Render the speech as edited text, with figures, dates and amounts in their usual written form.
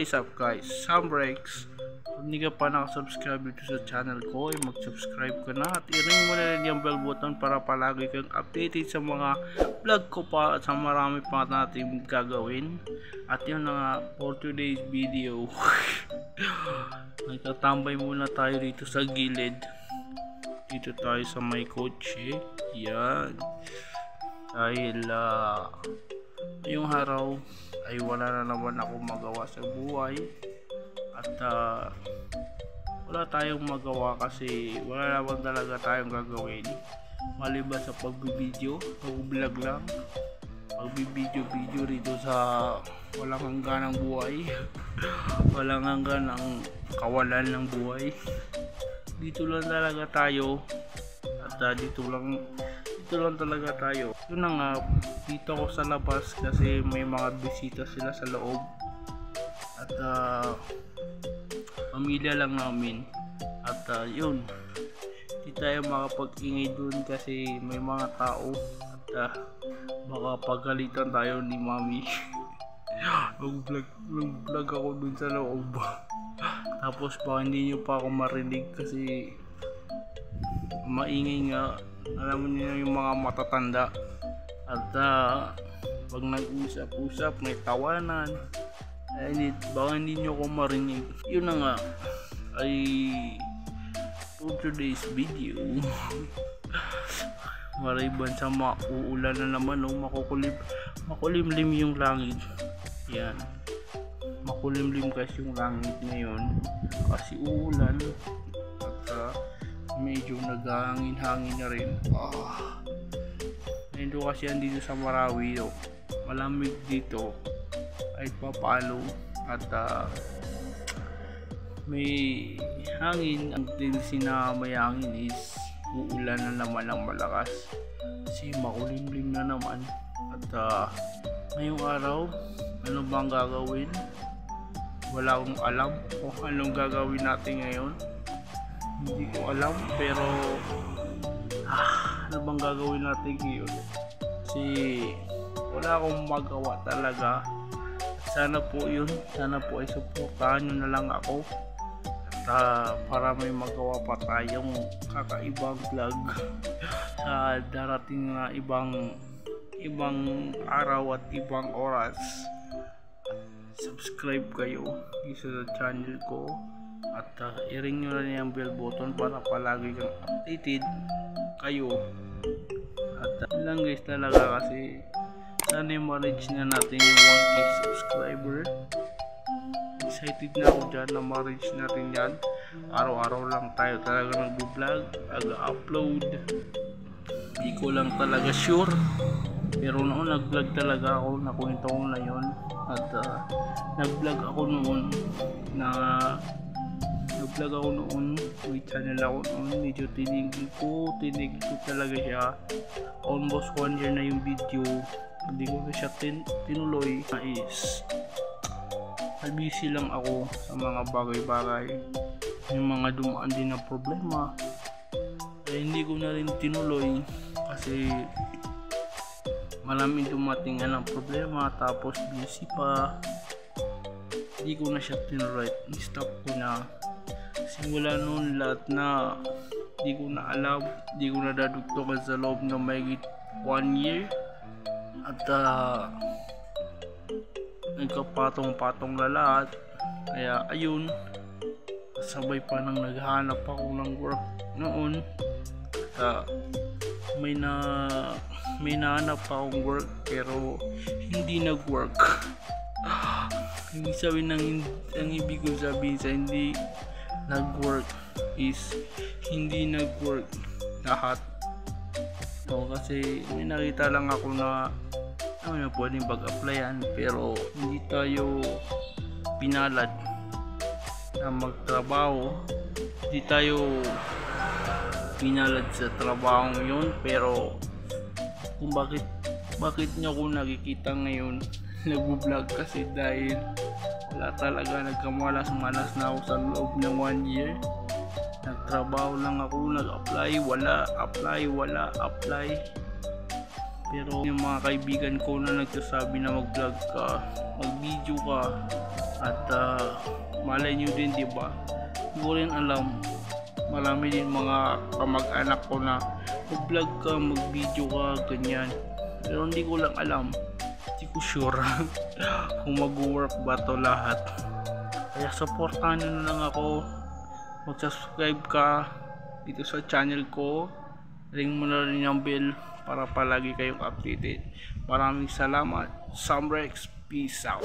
What is up guys? Sam Rex. Kung hindi ka pa nakasubscribe dito sa channel ko, ay mag-subscribe ka na at i-ring mo na rin yung bell button para palagi kang updated sa mga vlog ko pa at sa marami pa natin gagawin. At yun na nga, for today's video. Nagtatambay muna tayo dito sa gilid. Dito tayo sa may kotse. Yan. Dahil yung araw ay wala na naman ako magawa sa buhay at wala tayong magawa kasi wala naman talaga tayong gagawin maliban sa pagbibideo, pag-vlog lang, pagbibideo rito sa walang hanggan ng buhay. Walang hanggan ng kawalan ng buhay. Dito lang talaga tayo at dito lang talaga tayo. Yun na nga, dito ako sa labas kasi may mga bisita sila sa loob at pamilya lang namin at yun, di tayo makapag-ingay dun kasi may mga tao at baka pagalitan tayo ni mami. Nag-vlog ako dun sa loob tapos baka hindi nyo pa ako marinig kasi maingay nga. Alam mo niyo yung mga matatanda at pag nag-usap-usap may tawanan ay baka hindi nyo ko marinig. Yun na nga ay for today's video. Mariban sa mauulan na naman o makulimlim yung langit. Yan, makulimlim kasi yung langit ngayon kasi uulan at medyo naghahangin-hangin na rin. Ito kasi andito sa Marawi, malamig dito kahit papalo at may hangin. Ang tendency na may hangin is uulan na naman ng malakas kasi makulimlim na naman at ngayong araw ano bang gagawin? Wala akong alam kung anong gagawin natin ngayon. Hindi ko alam pero ano bang gagawin natin ngayon kasi wala akong magawa talaga. Sana po ay supportahan nyo na lang ako at para may magawa pa tayong kakaibang vlog sa darating na ibang araw at ibang oras. Subscribe kayo sa channel ko at i-ring nyo na yung bell button para palagi kang updated kayo. At lang guys talaga kasi sana ma-reach na natin yung 1k subscriber. Excited na ako dyan na ma-reach natin yan. Araw-araw lang tayo talaga nag-vlog, nag-upload. Hindi ko lang talaga sure pero noon nag-vlog talaga ako, nakwento ko na yun at nag-vlog ako noon may channel ako noon. Medyo tinigil ko talaga siya. Almost 1 year na yung video, hindi ko na siya tinuloy. Is busy lang ako sa mga bagay-bagay, yung mga dumaan din na problema ay hindi ko na rin tinuloy kasi maraming dumating ng problema tapos busy pa. Hindi ko na siya tinuloy, stop ko na. Simula noon lahat na di ko na alam, di ko na dadugtukan sa loob ng mahigit 1 year at nagkapatong-patong na lahat. Kaya ayun, sabay pa nang naghahanap ako ng work noon at may nahanap akong work pero hindi nag-work. Ibig sabihin ang ibig ko sabihin sa hindi nag-work is hindi nag-work lahat. Kasi may nakita lang ako na pwedeng pag-applyan pero hindi tayo pinalad na magtrabaho. Hindi tayo pinalad sa trabaho yun pero kung bakit nyo ako nakikita ngayon nag-vlog kasi dahil wala talaga, nagkamalas-malas na ako sa loob ng 1 year. Nagtrabaho lang ako, nag-apply, wala apply. Pero yung mga kaibigan ko na nagsasabi na mag-vlog ka, mag-video ka, At malay nyo din, di ba? Hindi ko rin alam, marami din mga kamag-anak ko na mag-vlog ka, mag-video ka, ganyan. Pero hindi ko lang alam, hindi ko sure kung mag-work ba to lahat. Kaya supportahan nyo na lang ako, mag-subscribe ka dito sa channel ko, ring mo na rin yung bell para palagi kayong updated. Maraming salamat. Samrex, peace out.